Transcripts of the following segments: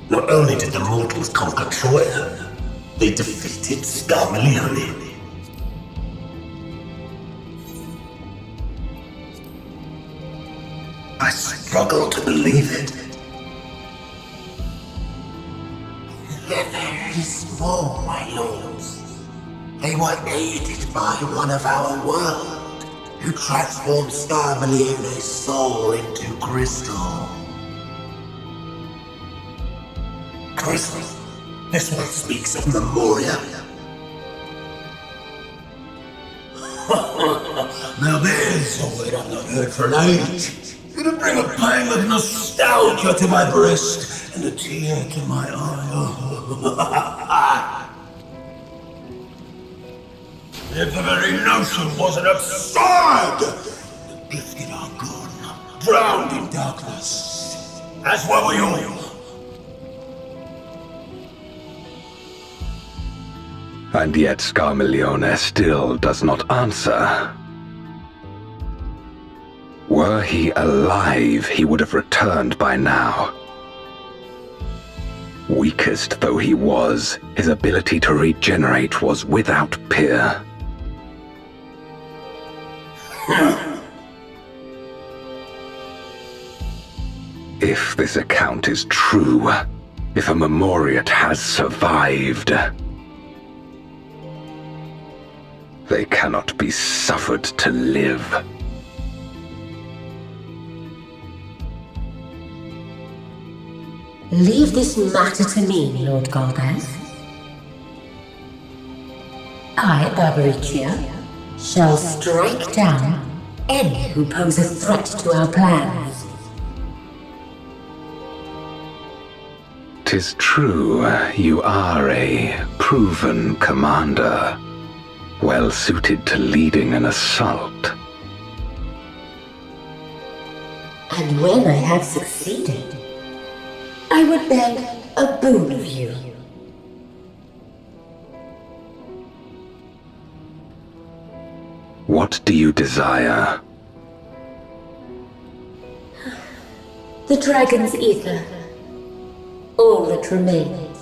Not only did the mortals conquer Troy, they defeated Scarmalione. I struggle to believe it. They're very small, my lords. They were aided by one of our world, who transformed Scarmalione's soul into crystal. Crystal? This one speaks of Memoria. Now there's a word I've not heard for an age. It'll bring a pang of nostalgia to my breast and a tear to my eye. If the very notion wasn't absurd! The gifted are gone, drowned in darkness, as were we all. And yet Scarmalione still does not answer. Were he alive, he would have returned by now. Weakest though he was, his ability to regenerate was without peer. If this account is true, if a Memoriat has survived, they cannot be suffered to live. Leave this matter to me, Lord Golbez. I, Barbaricia, shall strike down any who pose a threat to our plans. 'Tis true, you are a proven commander, well suited to leading an assault. And when I have succeeded, I would beg a boon of you. What do you desire? The dragon's ether. All that remains.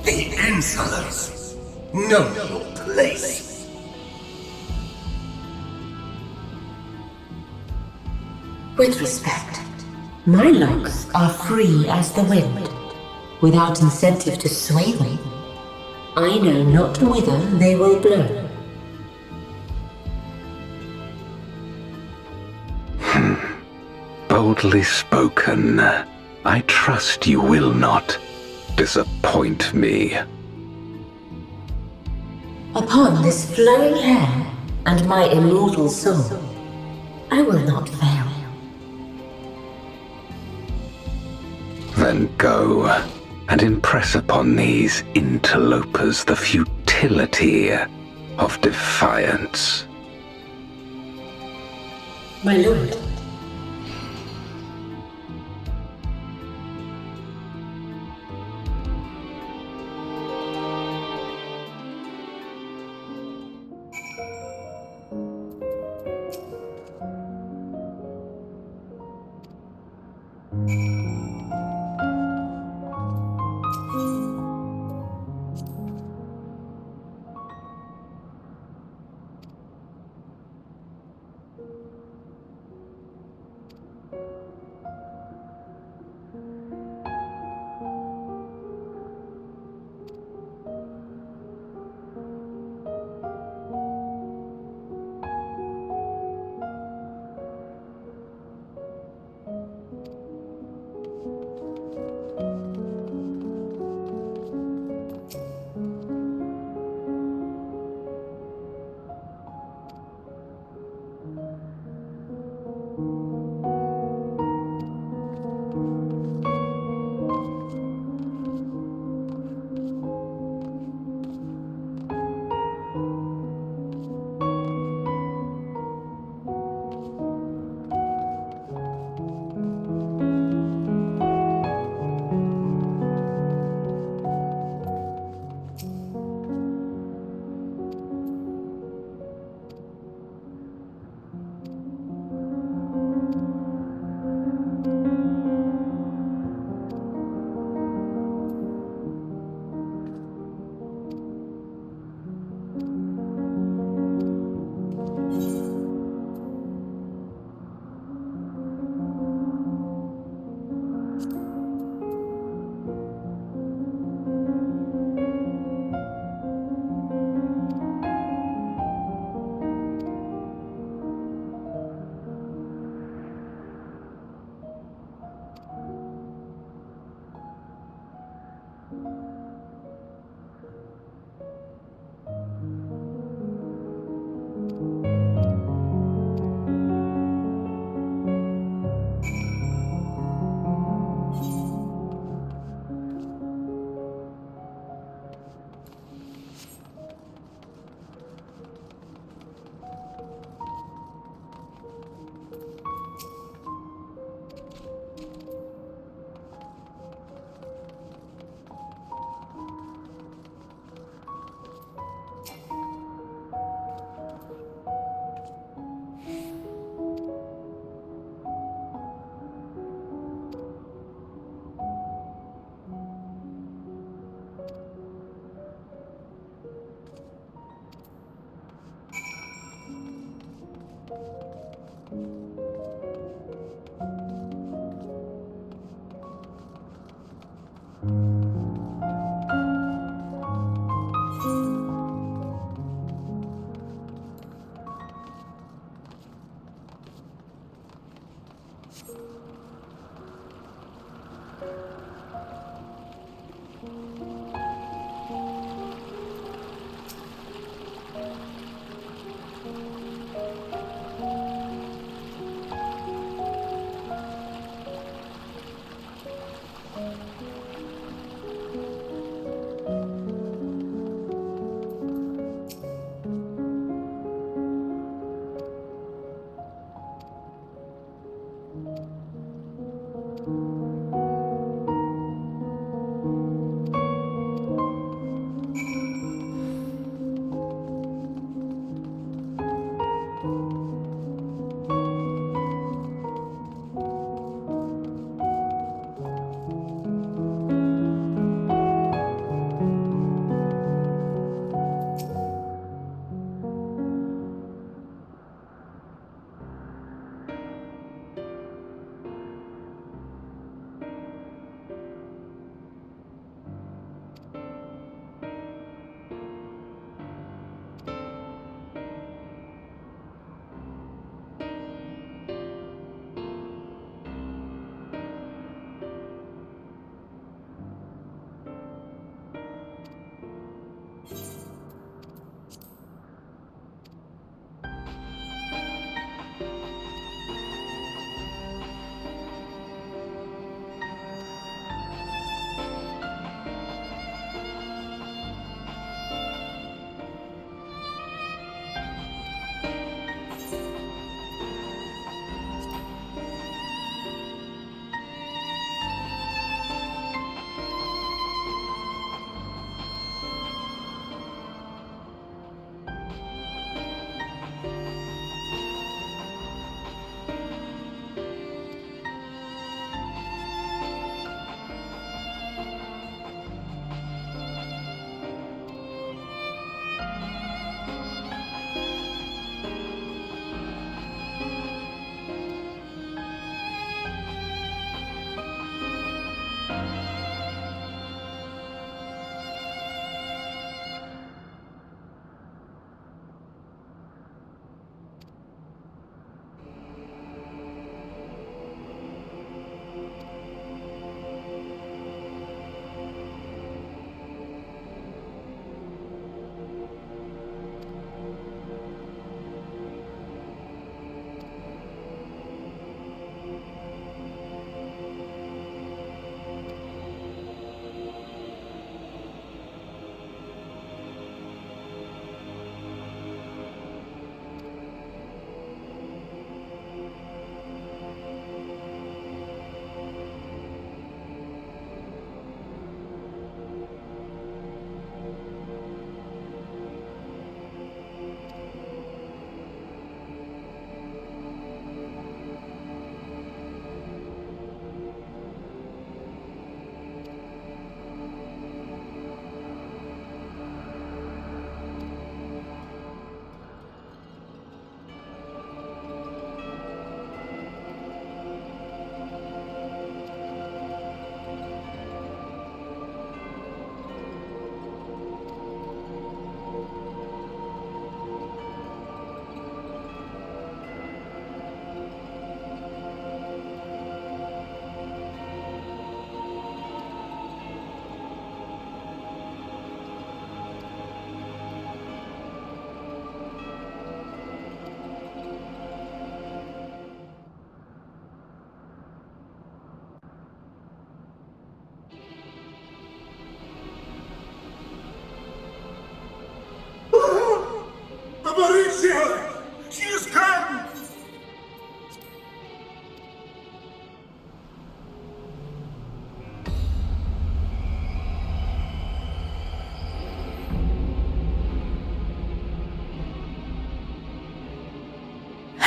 The insolence! Know your place! With respect, my locks are free as the wind, without incentive to sway them. I know not whither they will blow. Boldly spoken. I trust you will not disappoint me. Upon this flowing hair and my immortal soul, I will not fail. Then go and impress upon these interlopers the futility of defiance. My lord.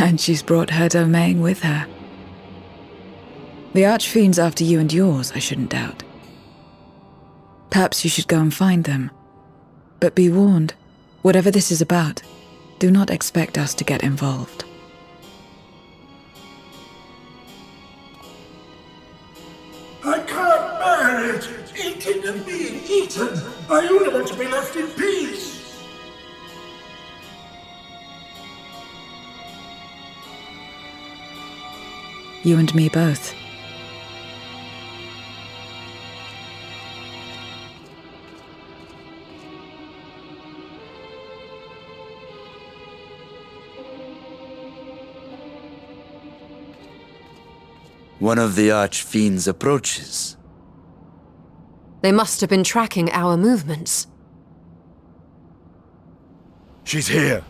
And she's brought her domain with her. The Archfiend's after you and yours, I shouldn't doubt. Perhaps you should go and find them. But be warned, whatever this is about, do not expect us to get involved. I can't bear it! Eating and being eaten! I only want to be left in peace! You and me both. One of the Archfiend's approaches. They must have been tracking our movements. She's here.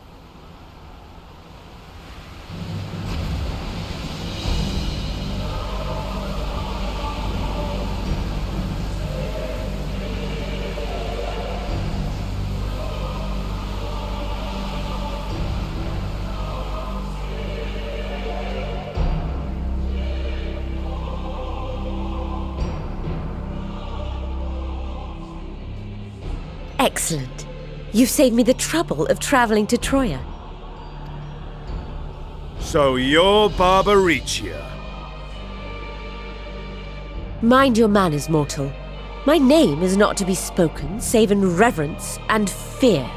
Excellent. You've saved me the trouble of traveling to Troya. So you're Barbaricia. Mind your manners, mortal. My name is not to be spoken save in reverence and fear.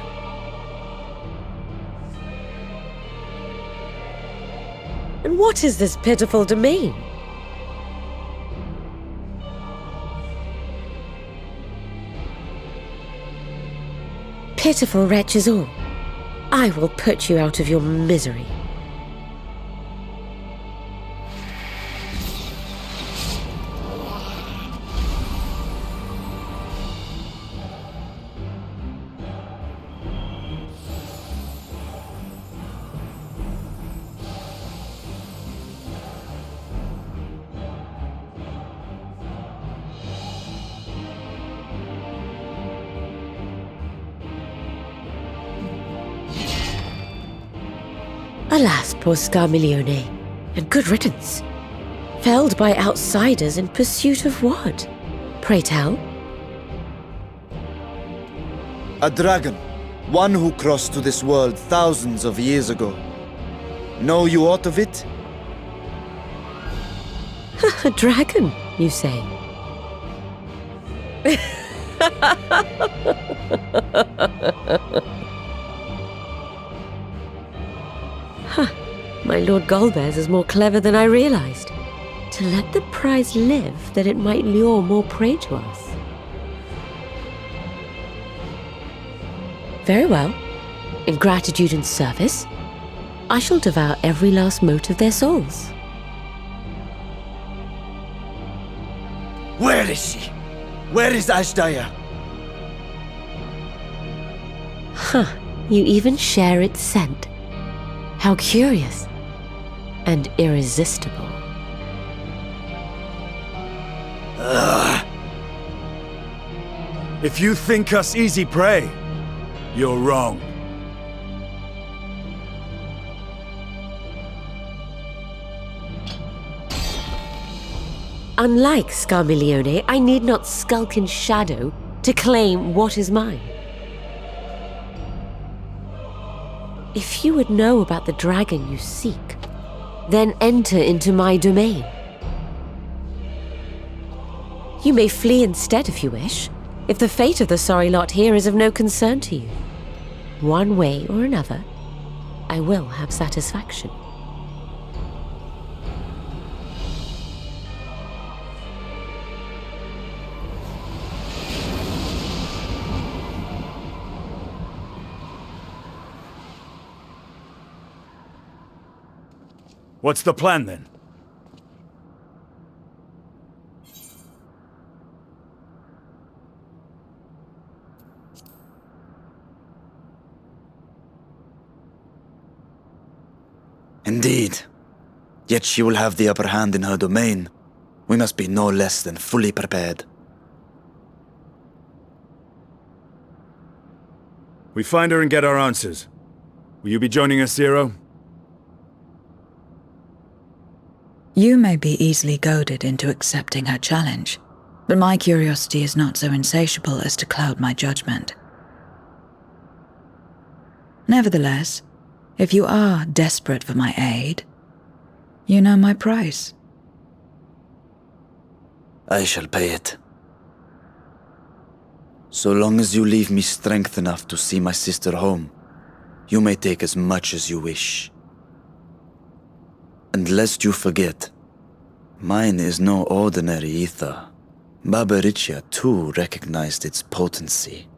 And what is this pitiful domain? Pitiful wretches all. I will put you out of your misery. Alas, poor Scarmiglione, and good riddance. Felled by outsiders in pursuit of what? Pray tell? A dragon. One who crossed to this world thousands of years ago. Know you aught of it? A dragon, you say? My Lord Golbez is more clever than I realized. To let the prize live, that it might lure more prey to us. Very well. In gratitude and service, I shall devour every last mote of their souls. Where is she? Where is Ashdaya? You even share its scent. How curious. And irresistible. If you think us easy prey, you're wrong. Unlike Scarmiglione, I need not skulk in shadow to claim what is mine. If you would know about the dragon you seek, then enter into my domain. You may flee instead if you wish, if the fate of the sorry lot here is of no concern to you. One way or another, I will have satisfaction. What's the plan then? Indeed. Yet she will have the upper hand in her domain. We must be no less than fully prepared. We find her and get our answers. Will you be joining us, Zero? You may be easily goaded into accepting her challenge, but my curiosity is not so insatiable as to cloud my judgment. Nevertheless, if you are desperate for my aid, you know my price. I shall pay it. So long as you leave me strength enough to see my sister home, you may take as much as you wish. And lest you forget, mine is no ordinary ether. Babaricia too recognized its potency.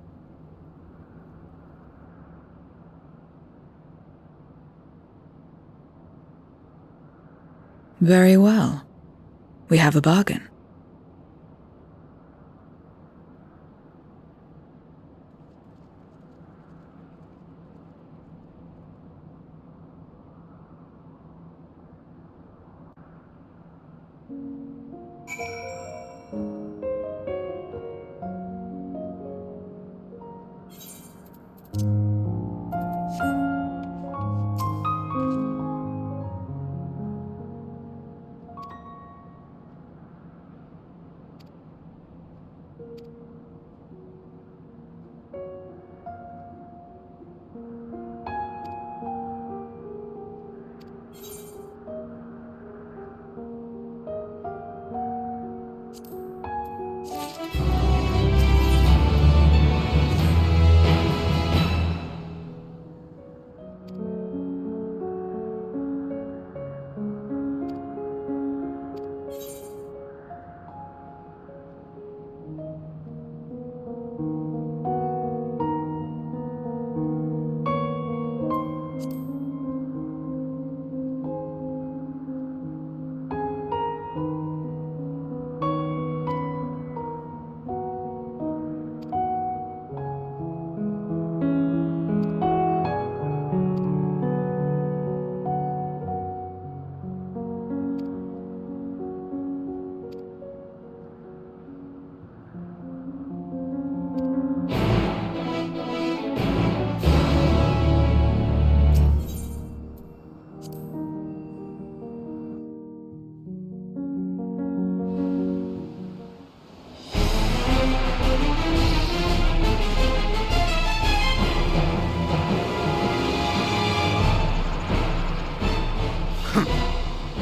Very well. We have a bargain.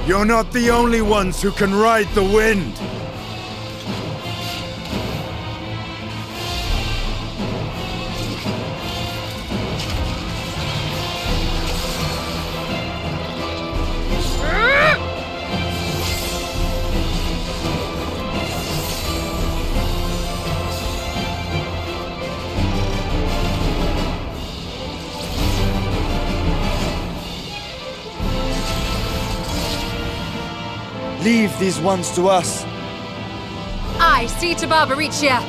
You're not the only ones who can ride the wind! Leave these ones to us. I see to Barbaricia.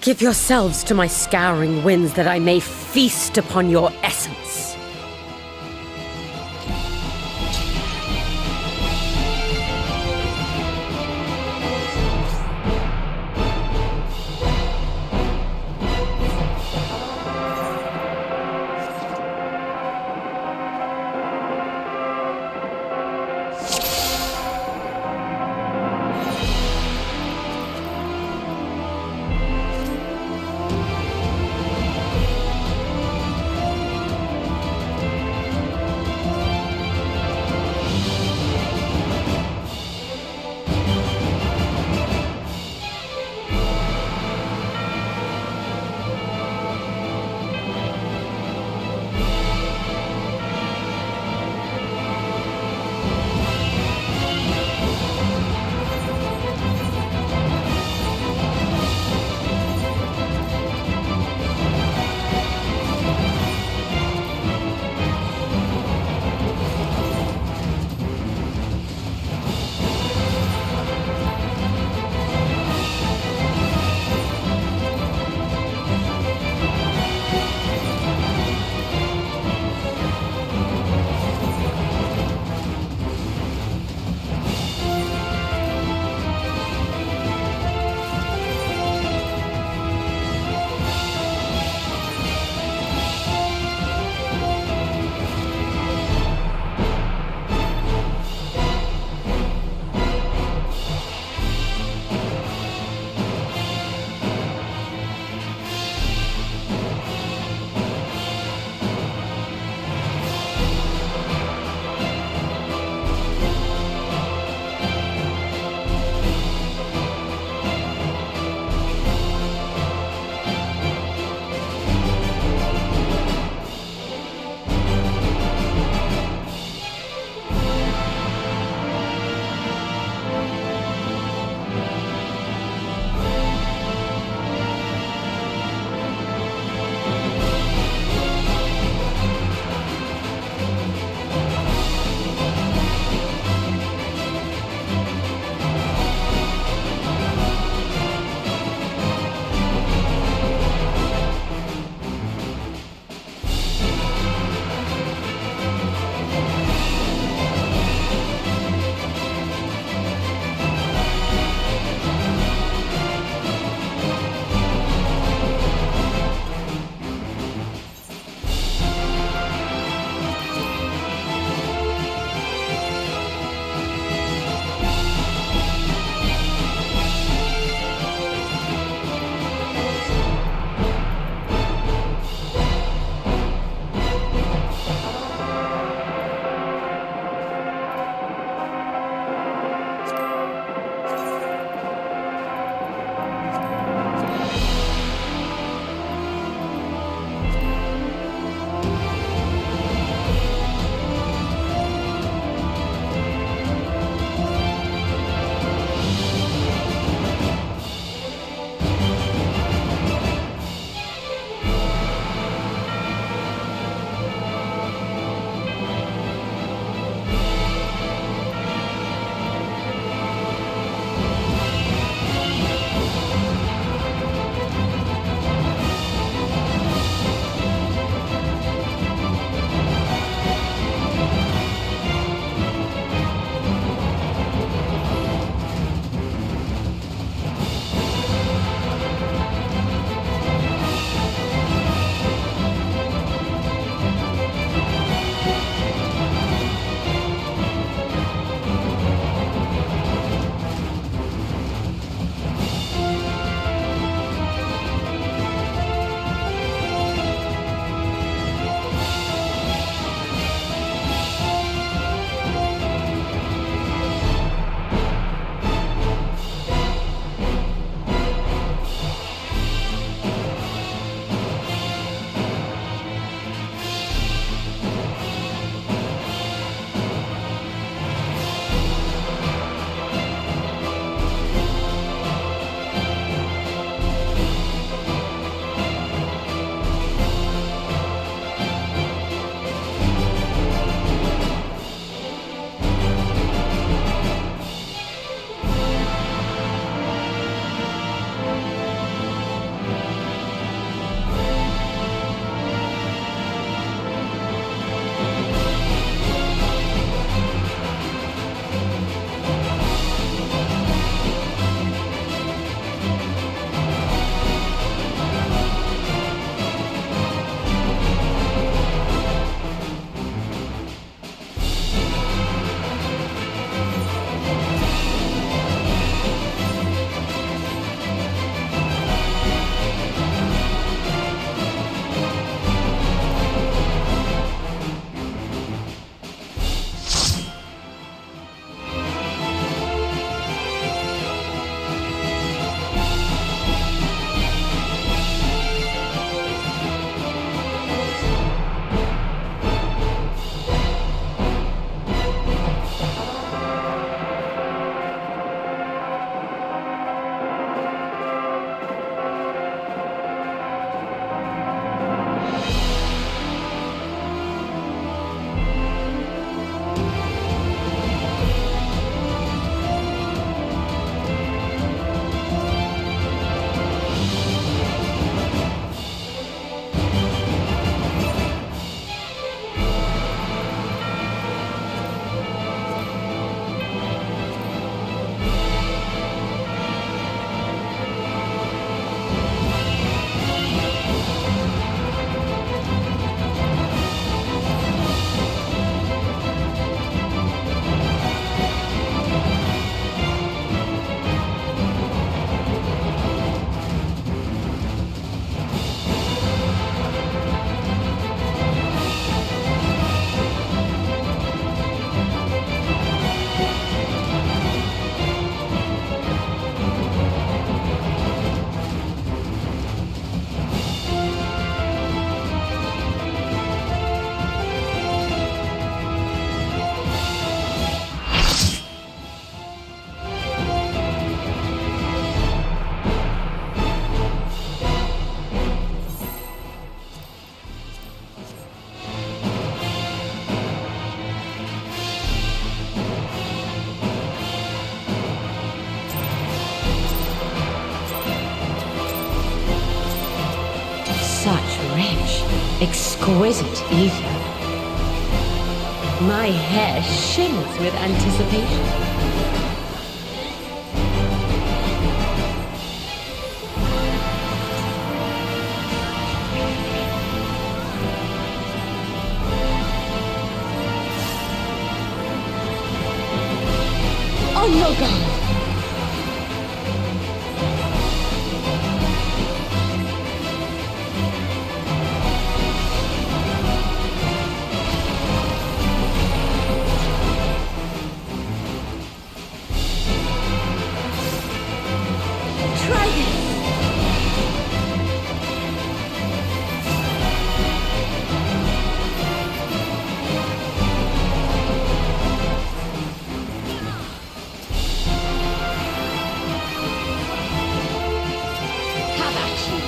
Give yourselves to my scouring winds that I may feast upon your essence. Exquisite ether. My hair shimmers with anticipation. On your guard. Try this. Have at you.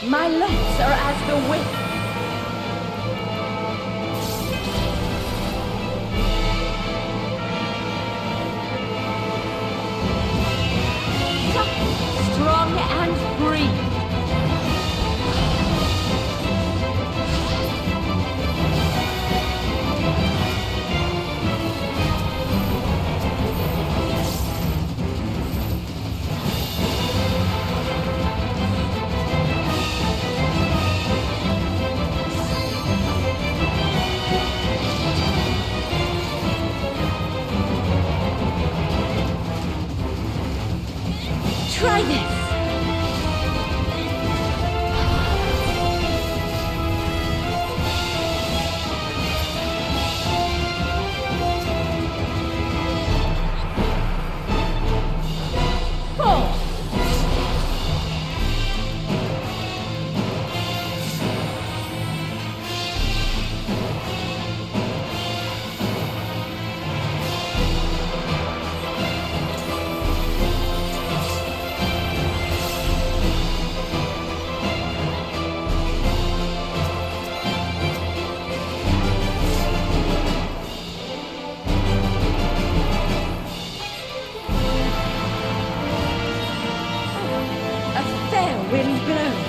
My legs are as the wind. Tough, strong, and free. Try this. Four. A fair wind blows.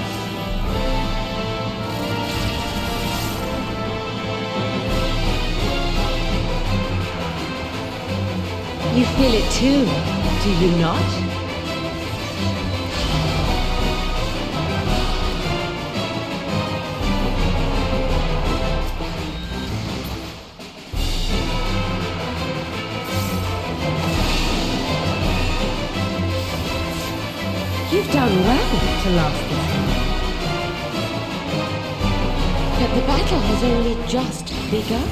You feel it too, do you not? You've done well to last this long. But the battle has only just begun.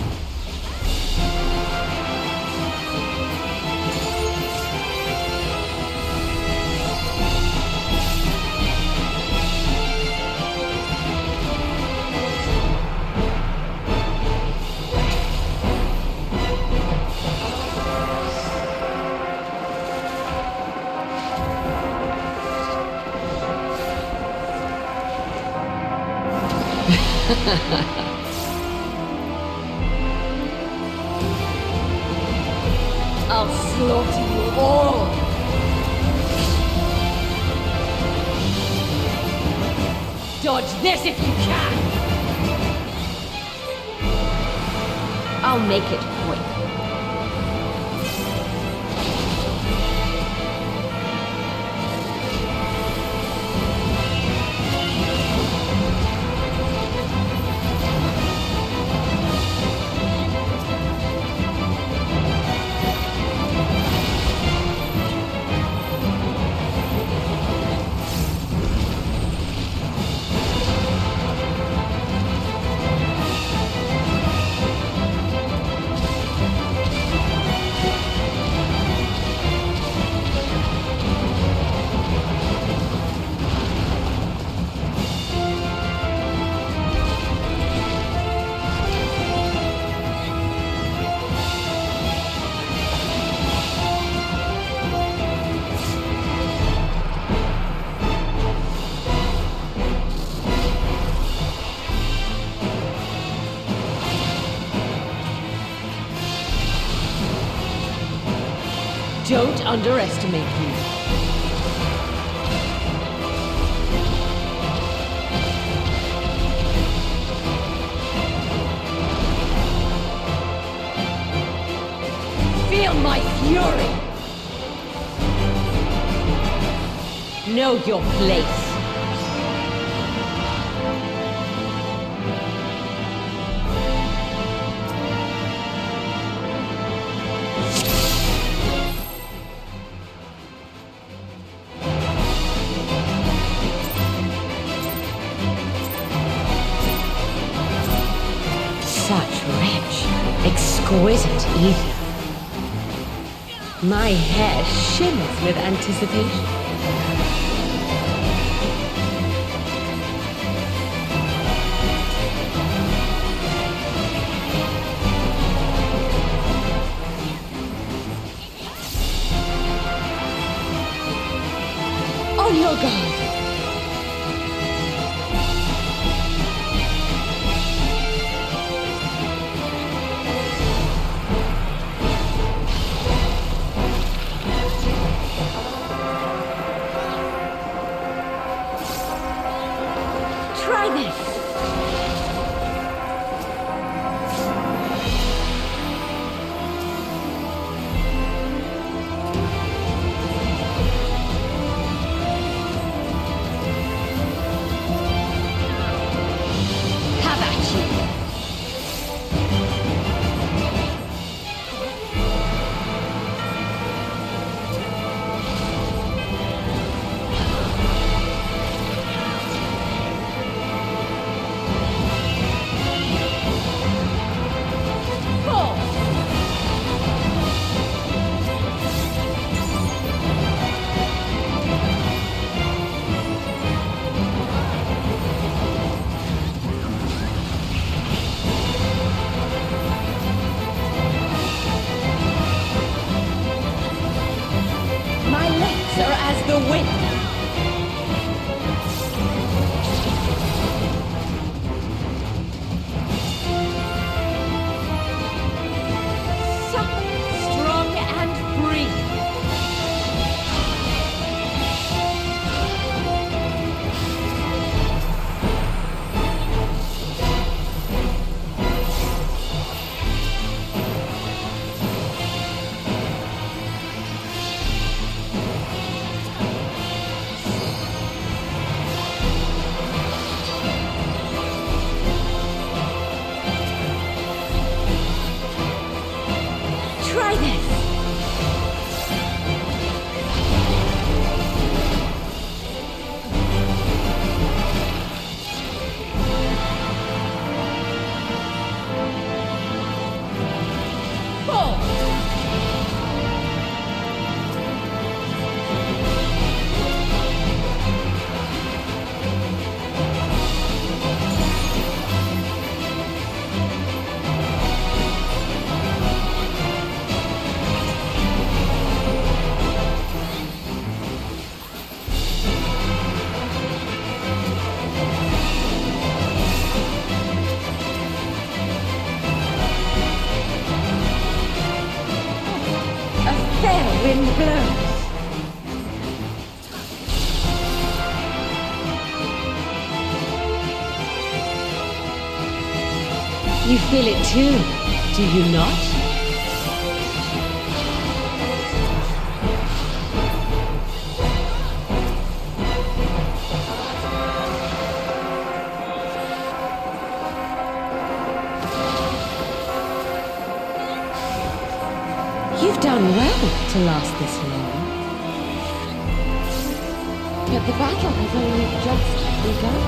I'll slaughter you all! Dodge this if you can! I'll make it quick. Don't underestimate me. Feel my fury! Know your place. Such rich, exquisite ether. My hair shimmers with anticipation. On your guard. Try this. Have at you. My legs are as the wind. Supple, strong, and free. Try this. Fall. A fair wind blows. You feel it too, do you not? You've done well to last this long. But the battle has only just begun.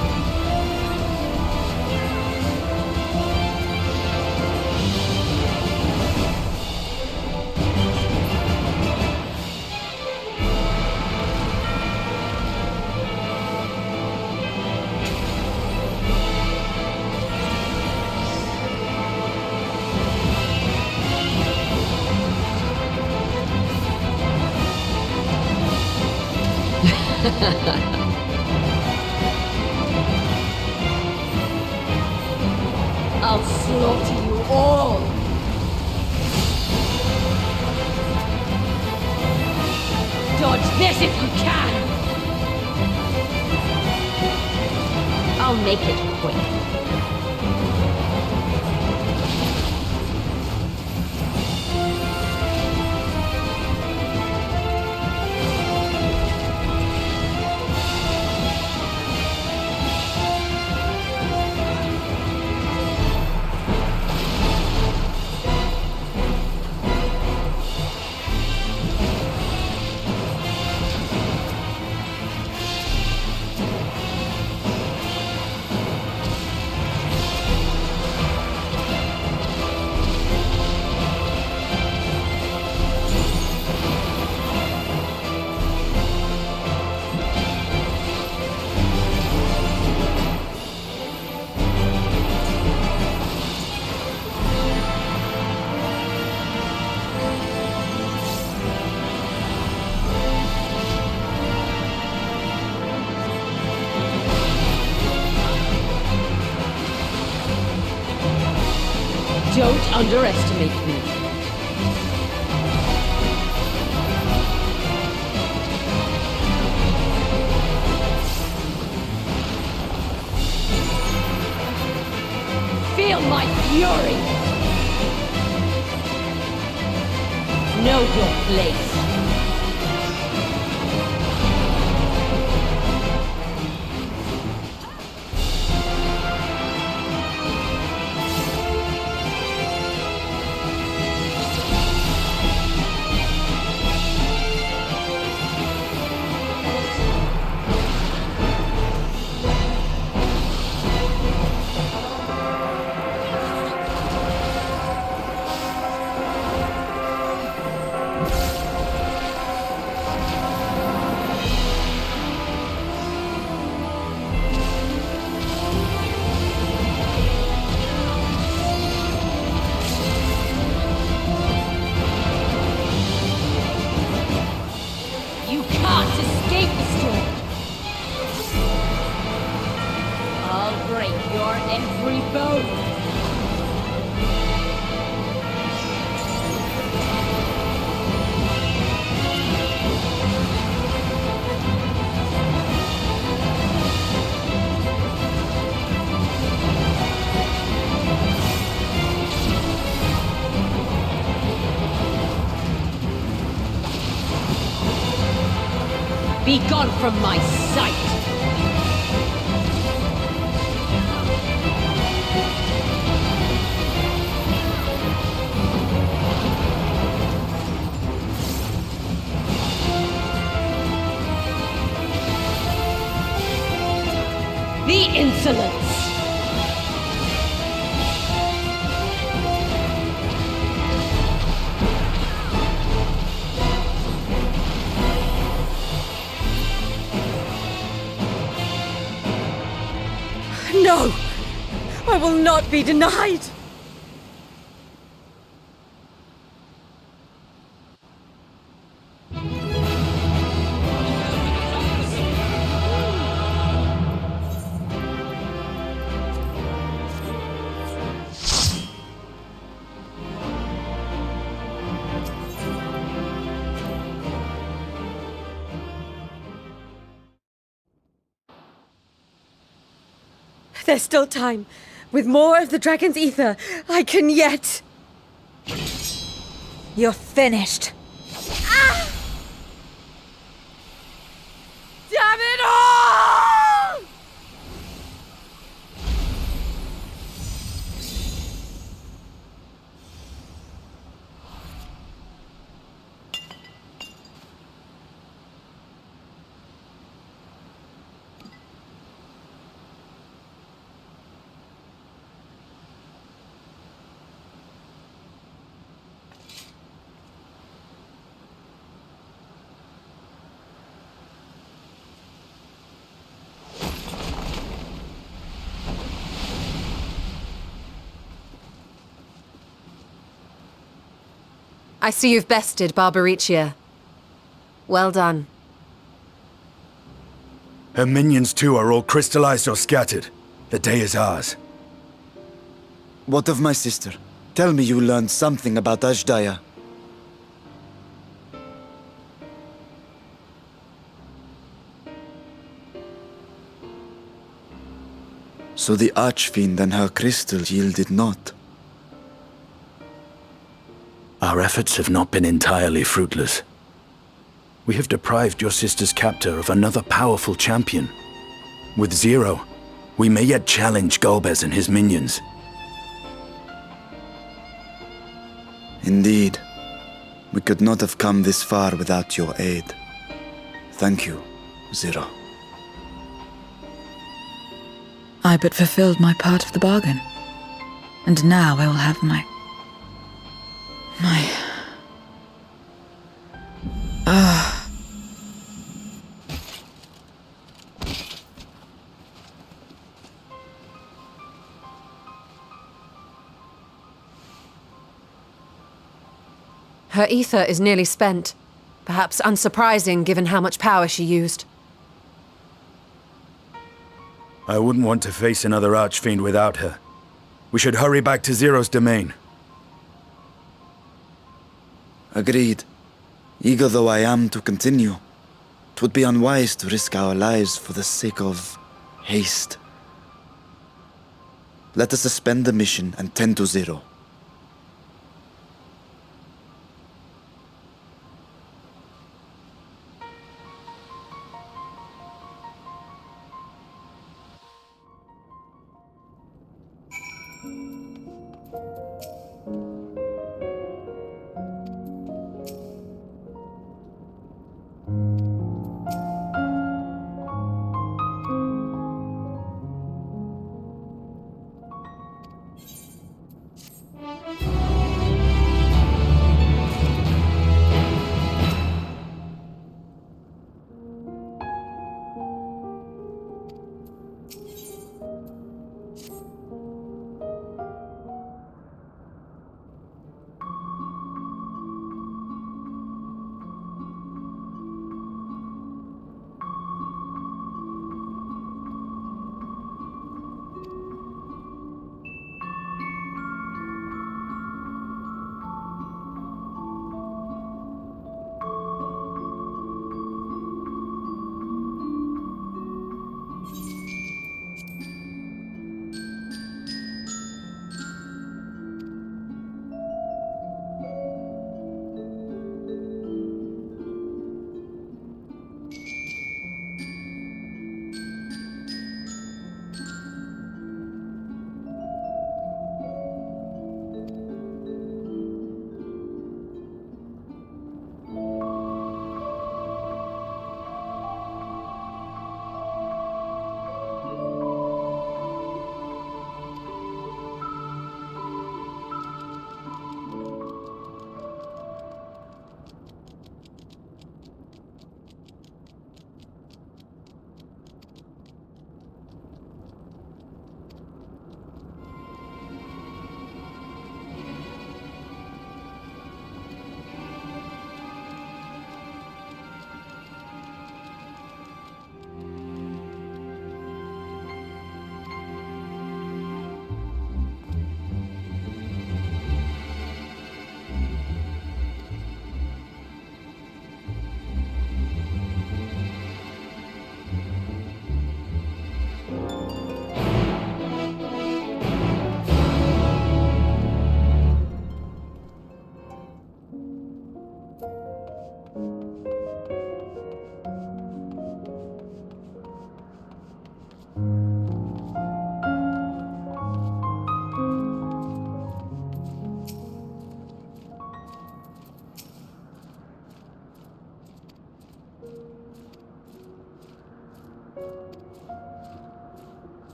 I'll slaughter you all! this if you can! I'll make it quick. Don't underestimate me. Feel my fury! Know your place. Be gone from my sight! The insolence! No! I will not be denied! There's still time. With more of the dragon's ether, I can yet... You're finished. Ah! Damn it all! I see you've bested Barbaricia. Well done. Her minions too are all crystallized or scattered. The day is ours. What of my sister? Tell me you learned something about Ashdaya. So the Archfiend and her crystal yielded not. Our efforts have not been entirely fruitless. We have deprived your sister's captor of another powerful champion. With Zero, we may yet challenge Golbez and his minions. Indeed. We could not have come this far without your aid. Thank you, Zero. I but fulfilled my part of the bargain. And now I will have my... Her ether is nearly spent. Perhaps unsurprising given how much power she used. I wouldn't want to face another Archfiend without her. We should hurry back to Zero's domain. Agreed. Eager though I am to continue, it would be unwise to risk our lives for the sake of haste. Let us suspend the mission and tend to Zero.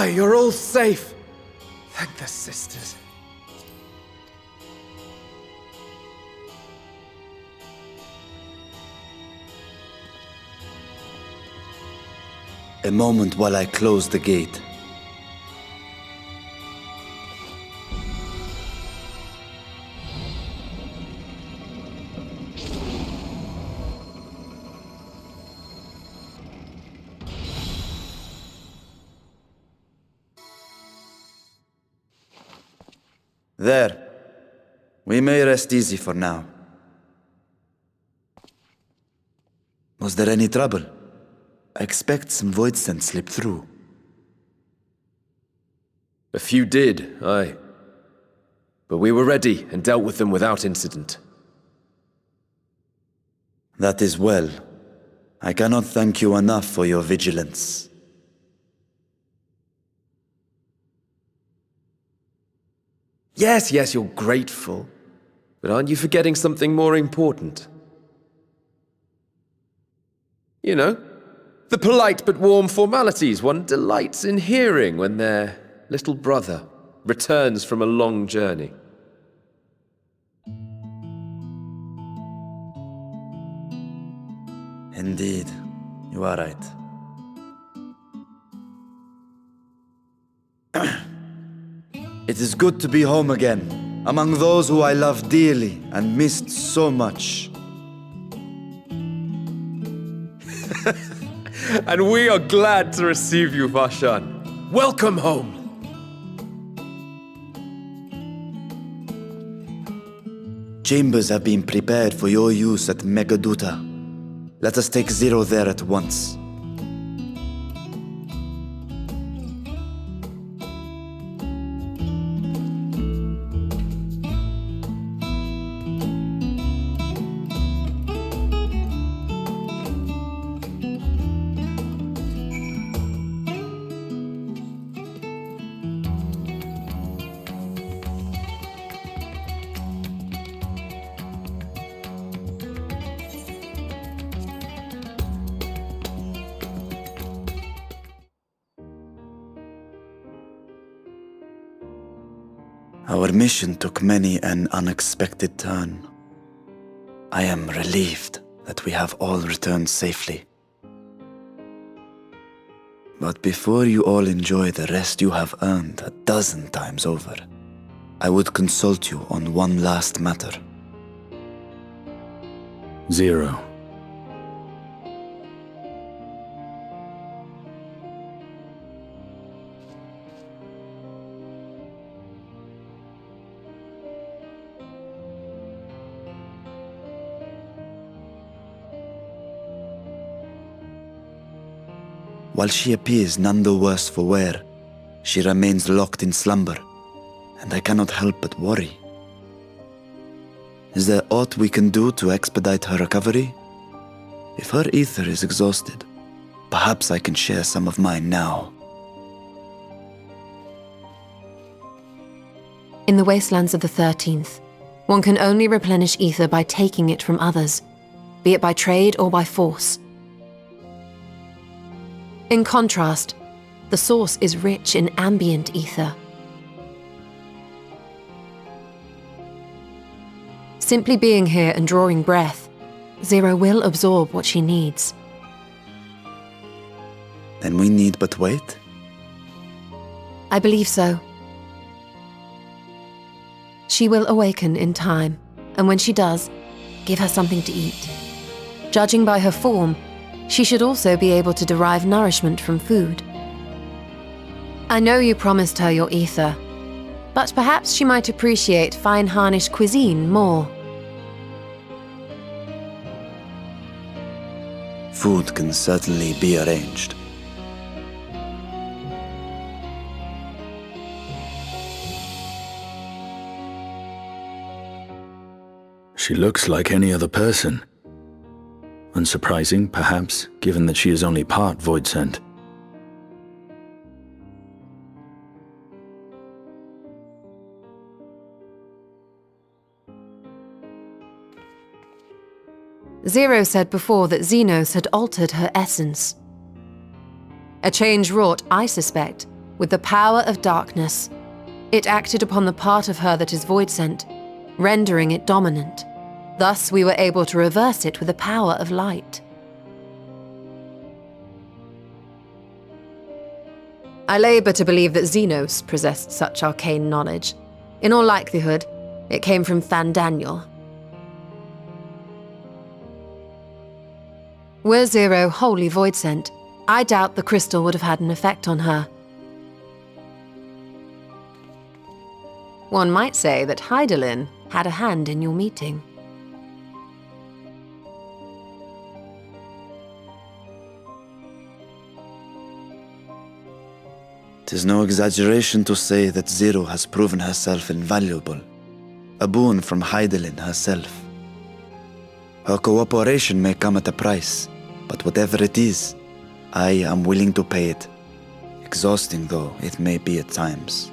you're all safe. Thank the sisters. A moment while I close the gate. There. We may rest easy for now. Was there any trouble? I expect some void scent slipped through. A few did, aye. But we were ready and dealt with them without incident. That is well. I cannot thank you enough for your vigilance. Yes, you're grateful. But aren't you forgetting something more important? You know, the polite but warm formalities one delights in hearing when their little brother returns from a long journey. Indeed, you are right. It is good to be home again, among those who I love dearly and missed so much. And we are glad to receive you, Vashan. Welcome home. Chambers have been prepared for your use at Megaduta. Let us take Zero there at once. Our mission took many an unexpected turn. I am relieved that we have all returned safely. But before you all enjoy the rest you have earned 12 times over, I would consult you on one last matter. Zero. While she appears none the worse for wear, she remains locked in slumber, and I cannot help but worry. Is there aught we can do to expedite her recovery? If her ether is exhausted, perhaps I can share some of mine now. In the wastelands of the 13th, one can only replenish ether by taking it from others, be it by trade or by force. In contrast, the source is rich in ambient ether. Simply being here and drawing breath, Zero will absorb what she needs. Then we need but wait? I believe so. She will awaken in time, and when she does, give her something to eat. Judging by her form, she should also be able to derive nourishment from food. I know you promised her your ether, but perhaps she might appreciate fine Harnish cuisine more. Food can certainly be arranged. She looks like any other person. Unsurprising, perhaps, given that she is only part void scent. Zero said before that Xenos had altered her essence. A change wrought, I suspect, with the power of darkness. It acted upon the part of her that is void-sent, rendering it dominant. Thus we were able to reverse it with the power of light. I labour to believe that Xenos possessed such arcane knowledge. In all likelihood, it came from Fandaniel. Were Zero wholly void-sent, I doubt the crystal would have had an effect on her. One might say that Hydaelyn had a hand in your meeting. 'Tis no exaggeration to say that Zero has proven herself invaluable, a boon from Hydaelyn herself. Her cooperation may come at a price, but whatever it is, I am willing to pay it, exhausting though it may be at times.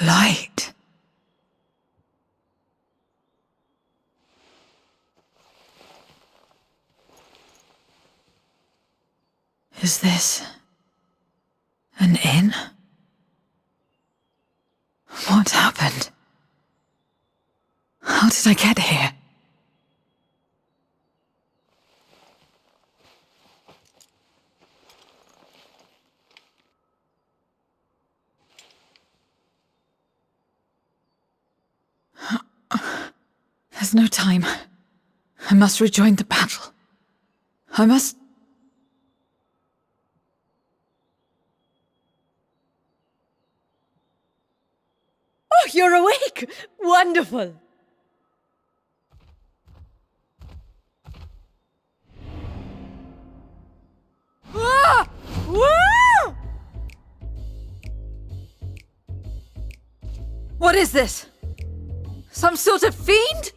Light. Is this an inn? What happened? How did I get here? There's no time. I must rejoin the battle. I must... Oh, you're awake! Wonderful! Ah! Woo! What is this? Some sort of fiend?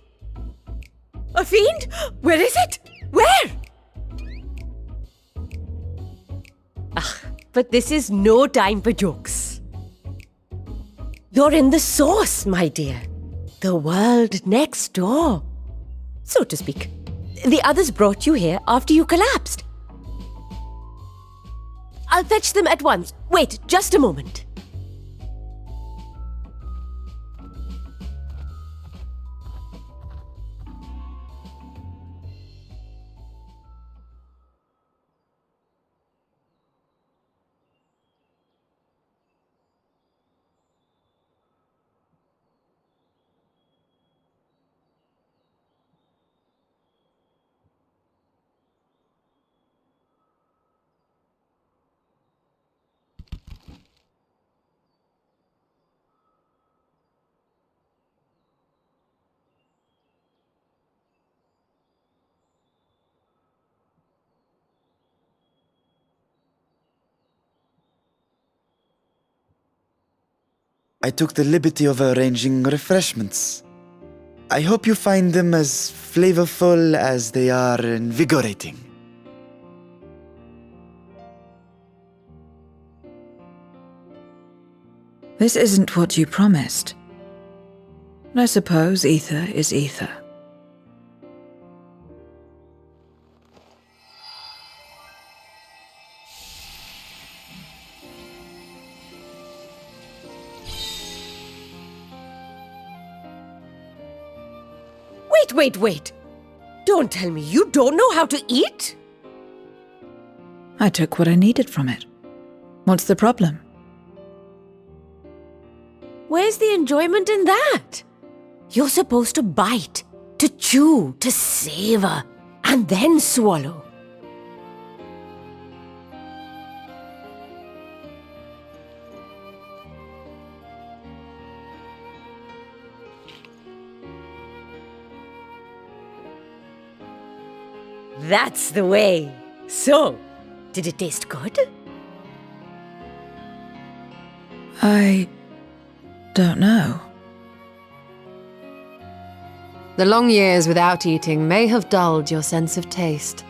A fiend? Where is it? Where? But this is no time for jokes. You're in the source, my dear. The world next door. So to speak. The others brought you here after you collapsed. I'll fetch them at once. Wait, just a moment. I took the liberty of arranging refreshments. I hope you find them as flavorful as they are invigorating. This isn't what you promised. I suppose ether is ether. Wait. Don't tell me you don't know how to eat? I took what I needed from it. What's the problem? Where's the enjoyment in that? You're supposed to bite, to chew, to savor, and then swallow. That's the way. So, did it taste good? I don't know. The long years without eating may have dulled your sense of taste.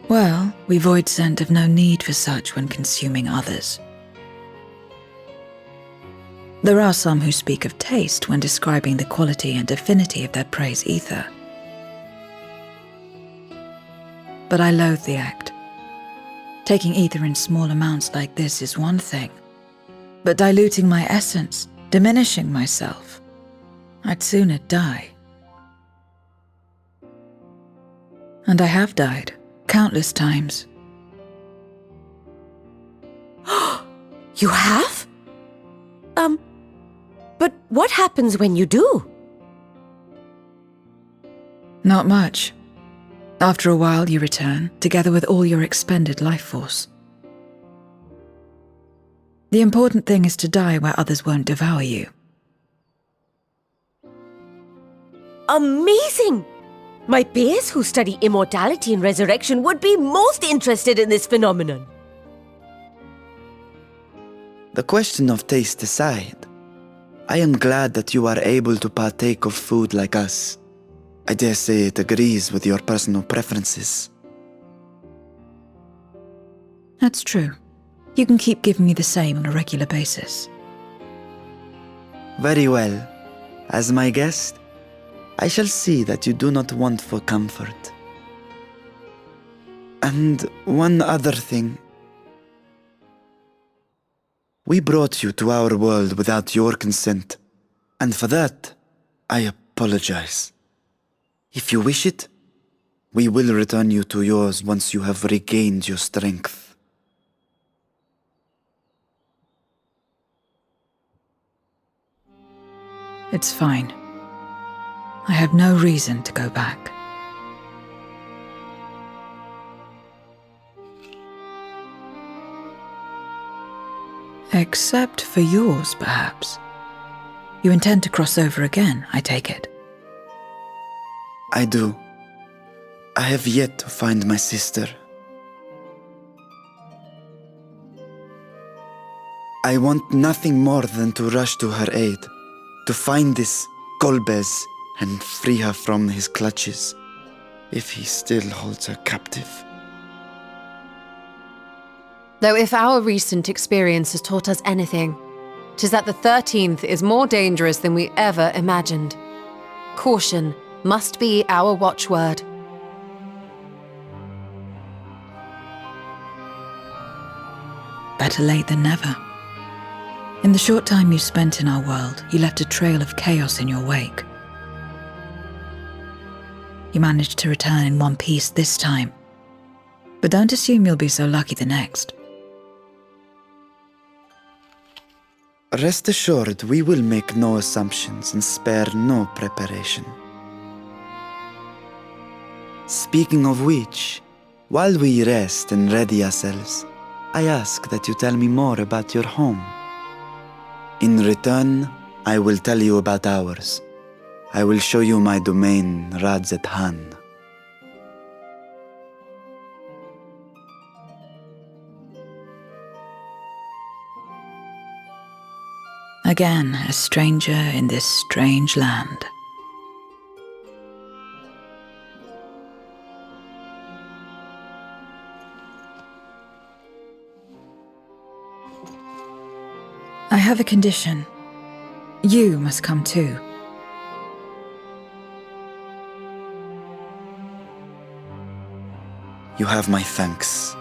Well, we void scent have no need for such when consuming others. There are some who speak of taste when describing the quality and affinity of their prey's ether. But I loathe the act. Taking ether in small amounts like this is one thing, but diluting my essence, diminishing myself, I'd sooner die. And I have died, countless times. You have? But what happens when you do? Not much. After a while, you return, together with all your expended life force. The important thing is to die where others won't devour you. Amazing! My peers who study immortality and resurrection would be most interested in this phenomenon. The question of taste aside, I am glad that you are able to partake of food like us. I dare say it agrees with your personal preferences. That's true. You can keep giving me the same on a regular basis. Very well. As my guest, I shall see that you do not want for comfort. And one other thing. We brought you to our world without your consent, and for that, I apologize. If you wish it, we will return you to yours once you have regained your strength. It's fine. I have no reason to go back. Except for yours, perhaps. You intend to cross over again, I take it. I do. I have yet to find my sister. I want nothing more than to rush to her aid, to find this Golbez and free her from his clutches, if he still holds her captive. Though if our recent experience has taught us anything, 'tis that the 13th is more dangerous than we ever imagined. Caution must be our watchword. Better late than never. In the short time you spent in our world, you left a trail of chaos in your wake. You managed to return in one piece this time, but don't assume you'll be so lucky the next. Rest assured, we will make no assumptions and spare no preparation. Speaking of which, while we rest and ready ourselves, I ask that you tell me more about your home. In return, I will tell you about ours. I will show you my domain, Radzet Han. Again, a stranger in this strange land. I have a condition. You must come too. You have my thanks.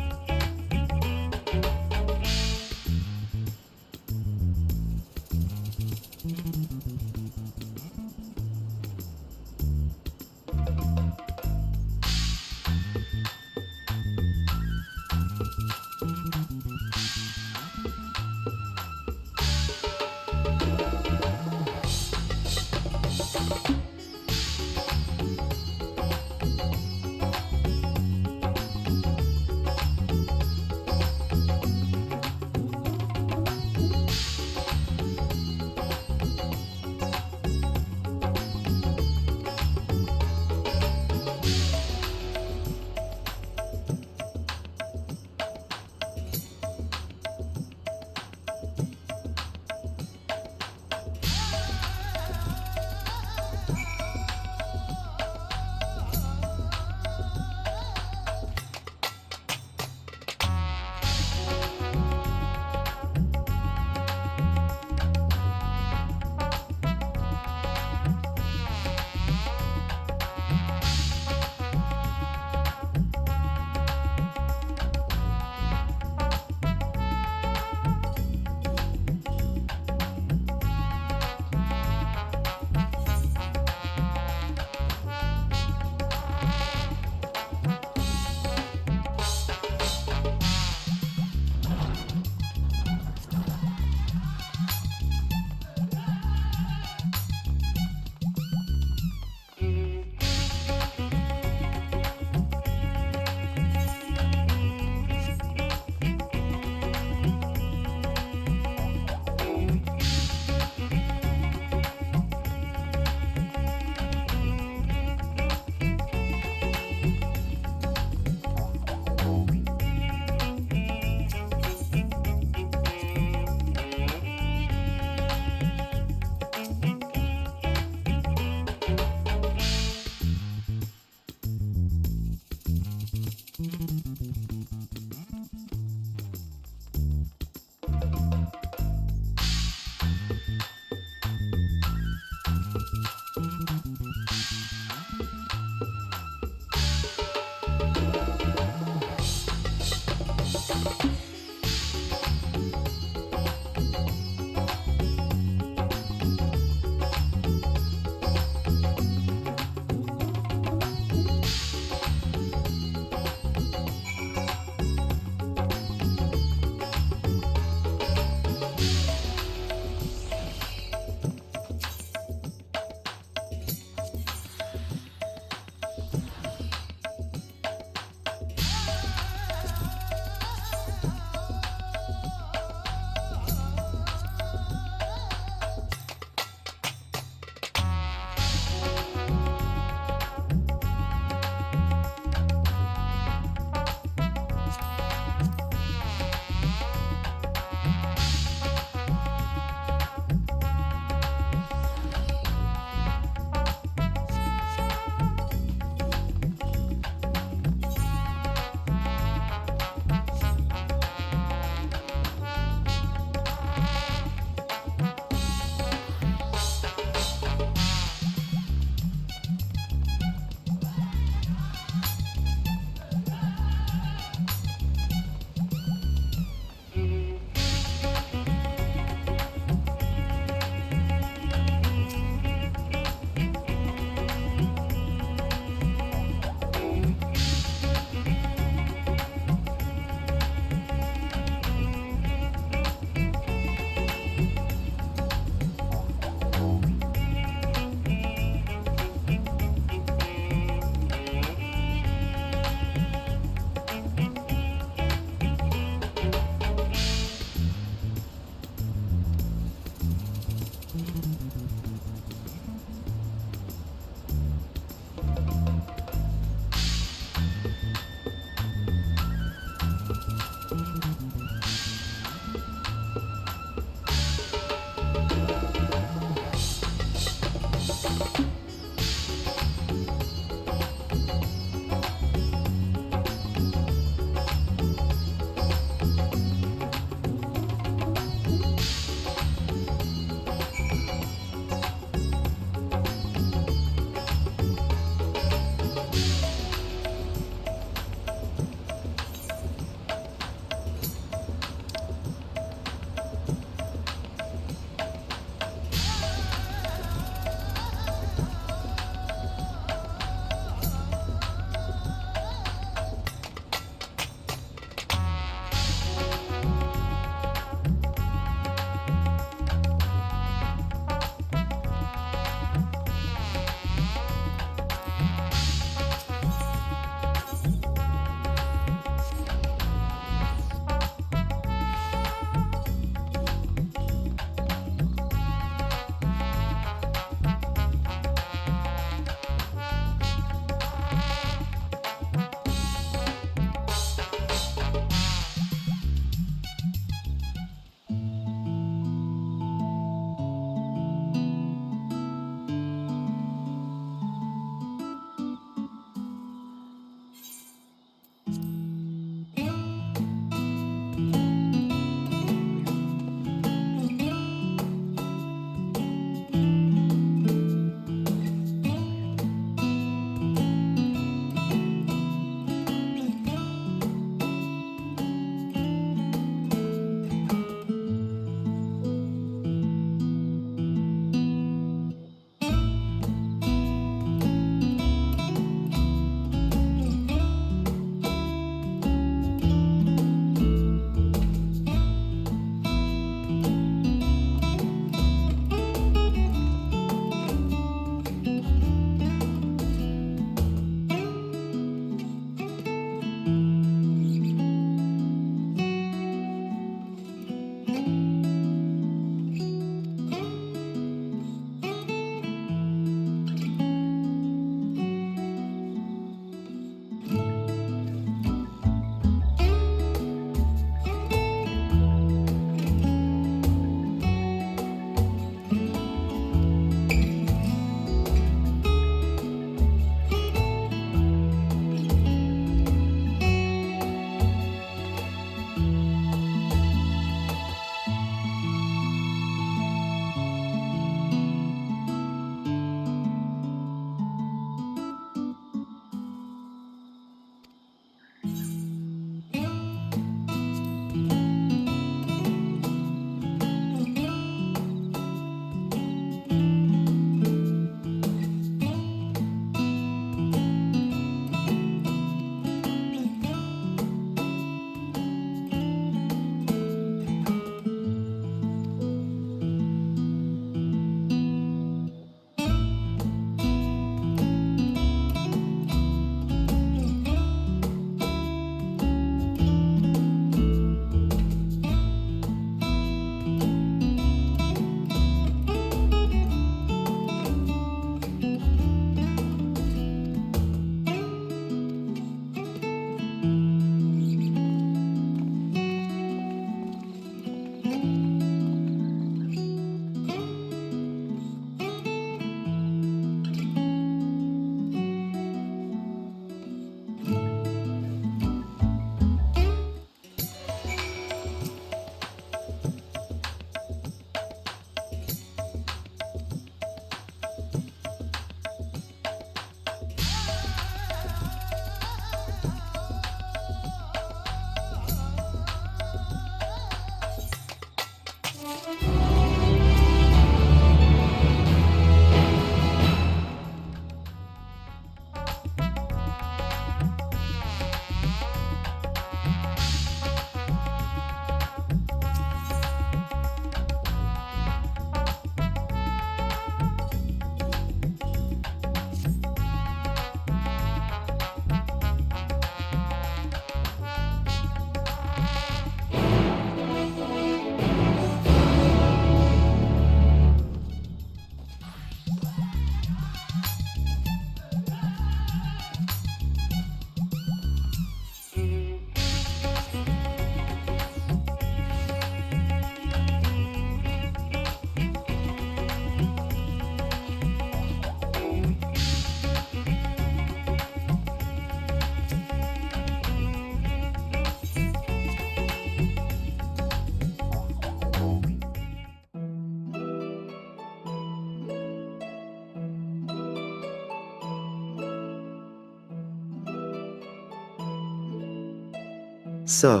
So,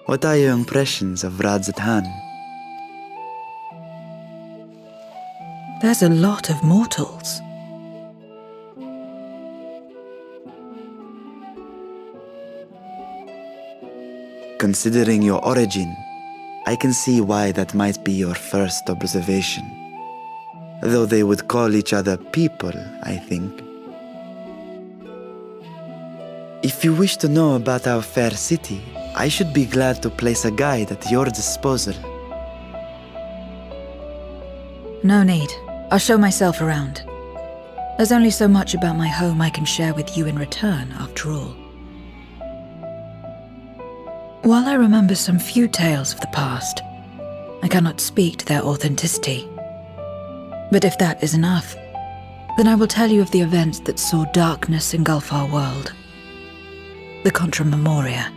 what are your impressions of Radzatan? There's a lot of mortals. Considering your origin, I can see why that might be your first observation. Though they would call each other people, I think. If you wish to know about our fair city, I should be glad to place a guide at your disposal. No need. I'll show myself around. There's only so much about my home I can share with you in return, after all. While I remember some few tales of the past, I cannot speak to their authenticity. But if that is enough, then I will tell you of the events that saw darkness engulf our world. The Contra Memoria.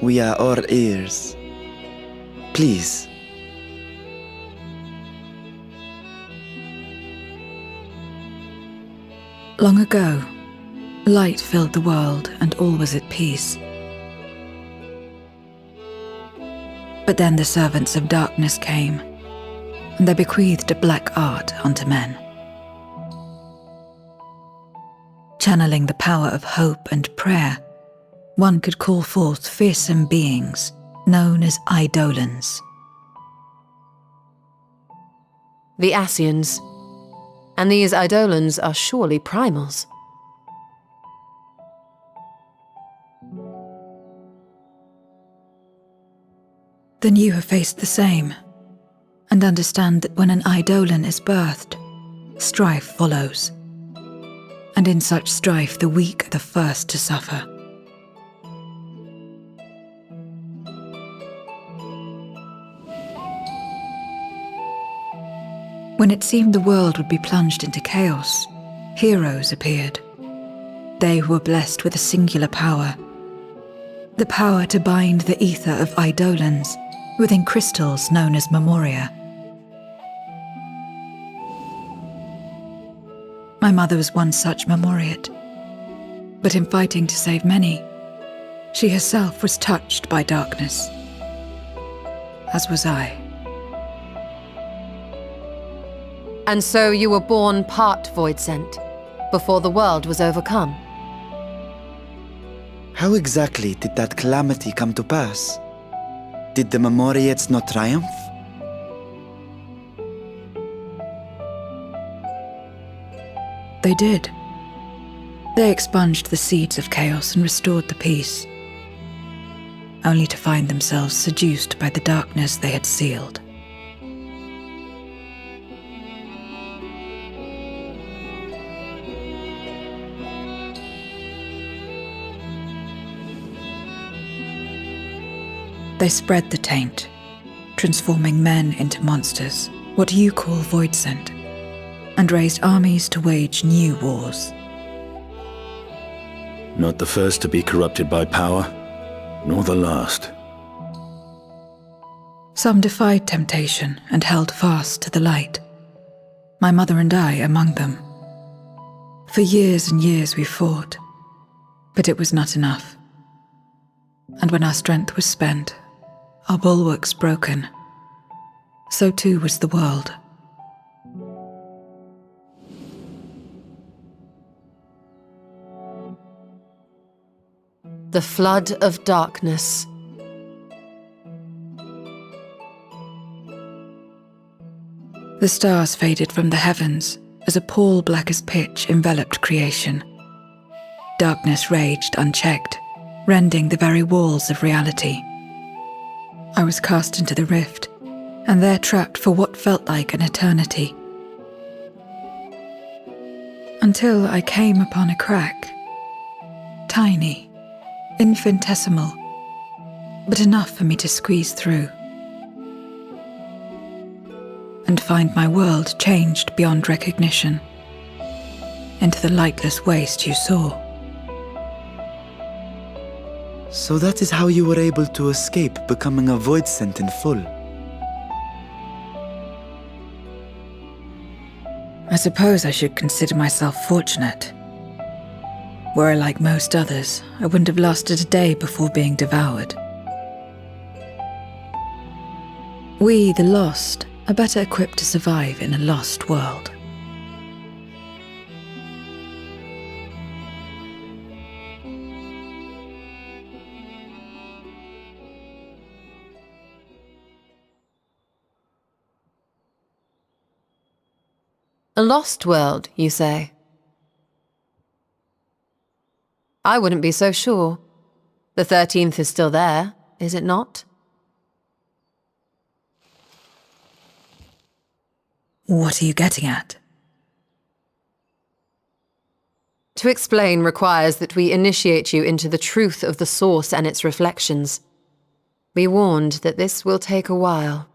We are all ears. Please. Long ago, light filled the world and all was at peace. But then the servants of darkness came, and they bequeathed a black art unto men. Channeling the power of hope and prayer, one could call forth fearsome beings known as Eidolons. The Ascians. And these Eidolons are surely primals. Then you have faced the same, and understand that when an Eidolon is birthed, strife follows. And in such strife, the weak are the first to suffer. When it seemed the world would be plunged into chaos, heroes appeared. They who were blessed with a singular power. The power to bind the ether of Eidolons within crystals known as Memoria. My mother was one such Memoriate. But in fighting to save many, she herself was touched by darkness. As was I. And so you were born part Voidsent, before the world was overcome. How exactly did that calamity come to pass? Did the Memoriates not triumph? They did. They expunged the seeds of chaos and restored the peace, only to find themselves seduced by the darkness they had sealed. They spread the taint, transforming men into monsters, what you call Voidsent, and raised armies to wage new wars. Not the first to be corrupted by power, nor the last. Some defied temptation and held fast to the light. My mother and I among them. For years and years we fought, but it was not enough. And when our strength was spent, our bulwarks broken, so too was the world. The flood of darkness. The stars faded from the heavens as a pall black as pitch enveloped creation. Darkness raged unchecked, rending the very walls of reality. I was cast into the rift, and there trapped for what felt like an eternity. Until I came upon a crack. Tiny, infinitesimal, but enough for me to squeeze through. And find my world changed beyond recognition, into the lightless waste you saw. So that is how you were able to escape becoming a Voidsent in full. I suppose I should consider myself fortunate. Were I like most others, I wouldn't have lasted a day before being devoured. We, the lost, are better equipped to survive in a lost world. A lost world, you say? I wouldn't be so sure. The 13th is still there, is it not? What are you getting at? To explain requires that we initiate you into the truth of the source and its reflections. Be warned that this will take a while.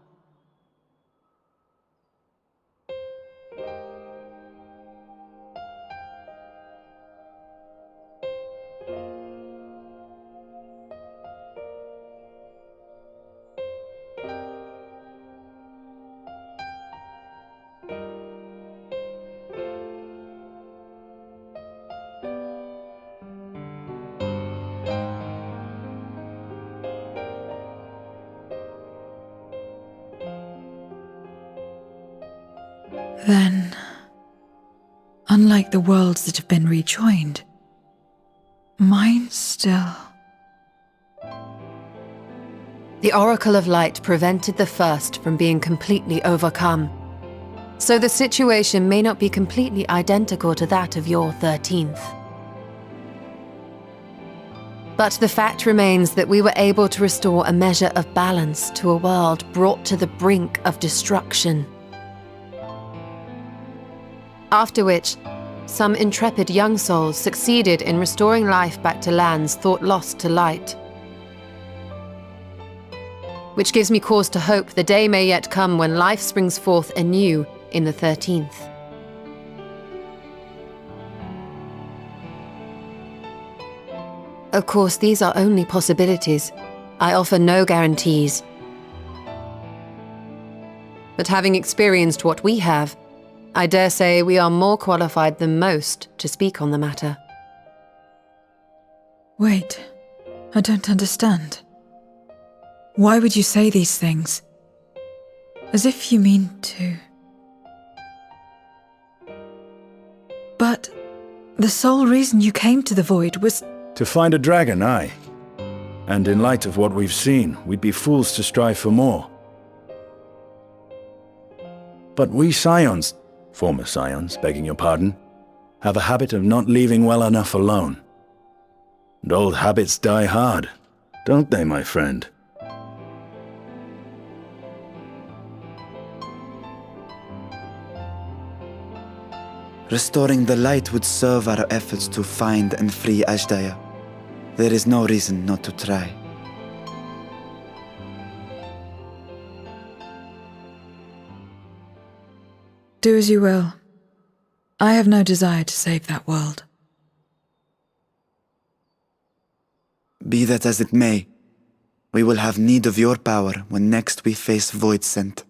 Then, unlike the worlds that have been rejoined, mine still... The Oracle of Light prevented the first from being completely overcome. So the situation may not be completely identical to that of your 13th. But the fact remains that we were able to restore a measure of balance to a world brought to the brink of destruction. After which, some intrepid young souls succeeded in restoring life back to lands thought lost to light. Which gives me cause to hope the day may yet come when life springs forth anew in the 13th. Of course, these are only possibilities. I offer no guarantees. But having experienced what we have, I dare say we are more qualified than most to speak on the matter. Wait, I don't understand. Why would you say these things? As if you mean to... But the sole reason you came to the Void was... To find a dragon, aye. And in light of what we've seen, we'd be fools to strive for more. But we Scions, former Scions, begging your pardon, have a habit of not leaving well enough alone. And old habits die hard, don't they, my friend? Restoring the light would serve our efforts to find and free Ashdaya. There is no reason not to try. Do as you will. I have no desire to save that world. Be that as it may, we will have need of your power when next we face Void Scent.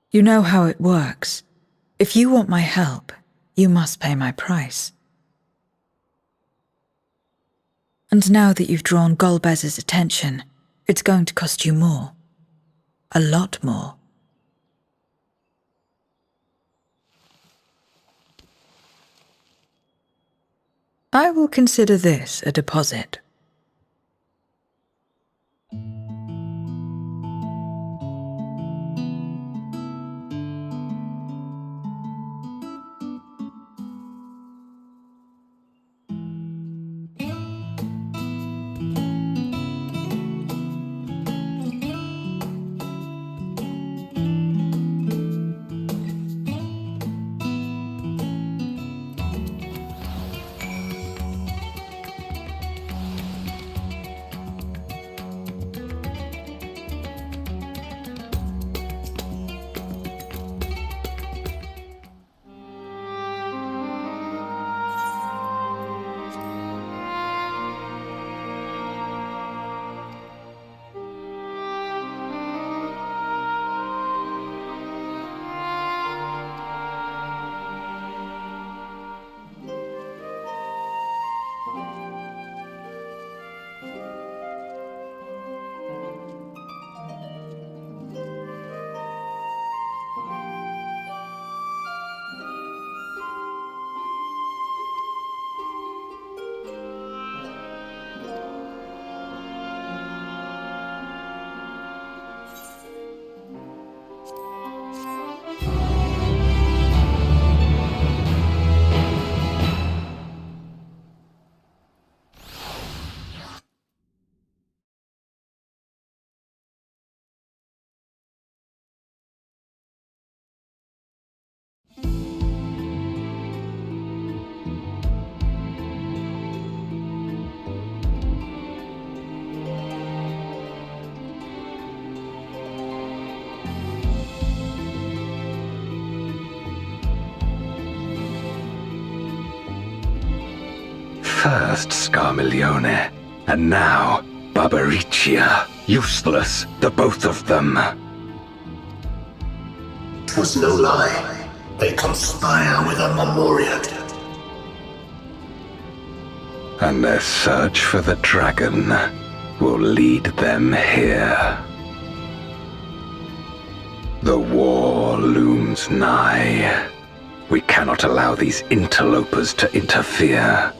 You know how it works. If you want my help, you must pay my price. And now that you've drawn Golbez's attention, it's going to cost you more. A lot more. I will consider this a deposit. first, Scarmiglione, and now Barbaricia. Useless, the both of them. 'Twas no lie. They conspire with a Memoriat. And their search for the dragon will lead them here. The war looms nigh. We cannot allow these interlopers to interfere.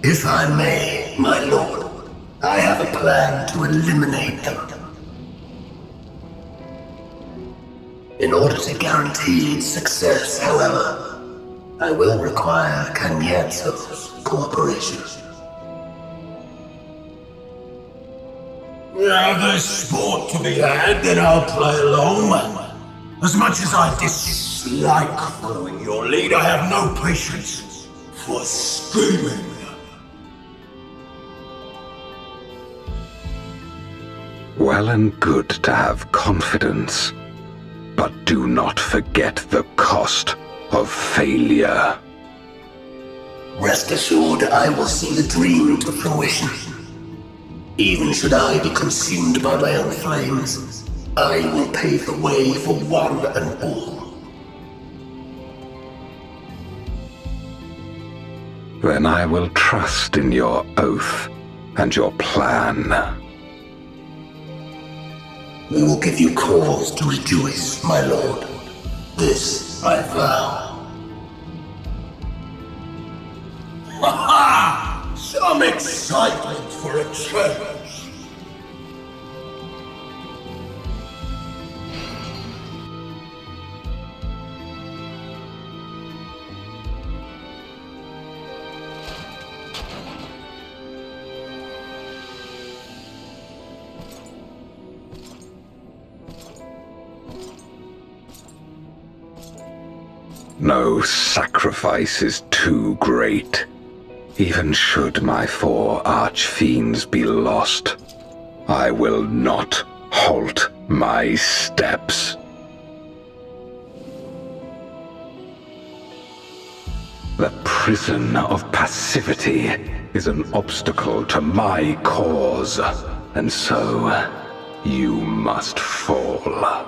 If I may, my lord, I have a plan to eliminate them. In order to guarantee its success, however, I will require Cagnazzo's cooperation. There's sport to be had, then I'll play along. As much as I dislike following your lead, I have no patience for scheming. Well and good to have confidence, but do not forget the cost of failure. Rest assured, I will see the dream to fruition. Even should I be consumed by my own flames, I will pave the way for one and all. Then I will trust in your oath and your plan. We will give you cause to rejoice, my lord. This I vow. Ha ha! Some excitement for a change. No sacrifice is too great. Even should my 4 archfiends be lost, I will not halt my steps. The prison of passivity is an obstacle to my cause, and so you must fall.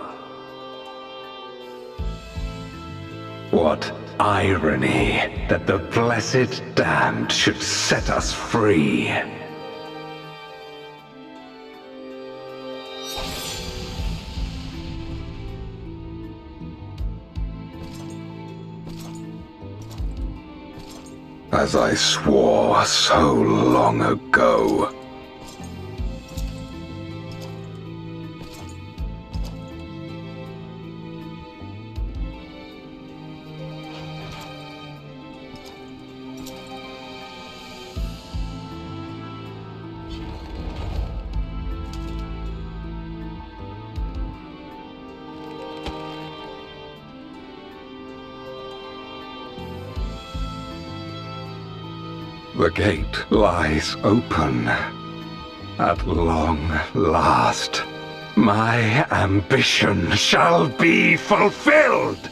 What irony that the blessed damned should set us free. As I swore so long ago. The gate lies open. At long last, my ambition shall be fulfilled!